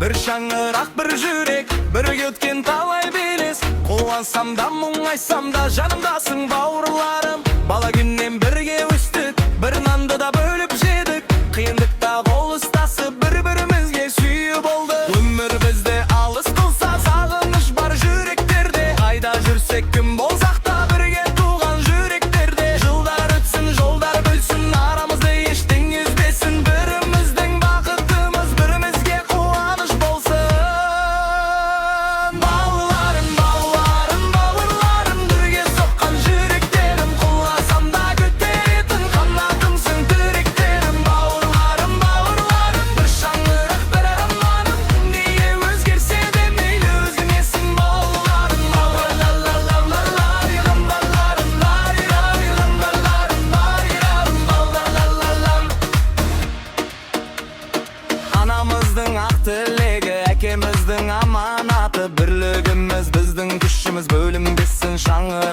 Bir şаңырақ, bir жүрек, бірге өткен талай белес. Қуансам да, мұңайсам да, жанымдасың бауырларым. Бала күннен бірге өстік, бір нанды да бөліп жедік. Қиындықта қол ұстасып, бір-бірімізге сүйі болды. Өмір бізді алыс қылса, сағыныш бар жүректерде. Қайда жүрсек, кім болсақ та, бірге туған жүректерде. Жылдар өтсін, жолдар бөлсін, арамызды ештеңе үзбесін. Біріміздің бақытымыз бірімізге қуаныш болсын. Бауырларым, бауырларым, бауырларым, бірге соққан жүректерім. Құласам да көтеретін қанатымсың тіректерім. Бауырларым, бауырларым, бір шаңырақ, бір арманым. Неге өзгерсе де мейлі өзгермесін бауырларым. Анамыздың ақ тілегі, әкеміздің аманаты. Бірлігіміз біздің күшіміз, бөлінбесін шаңырақ.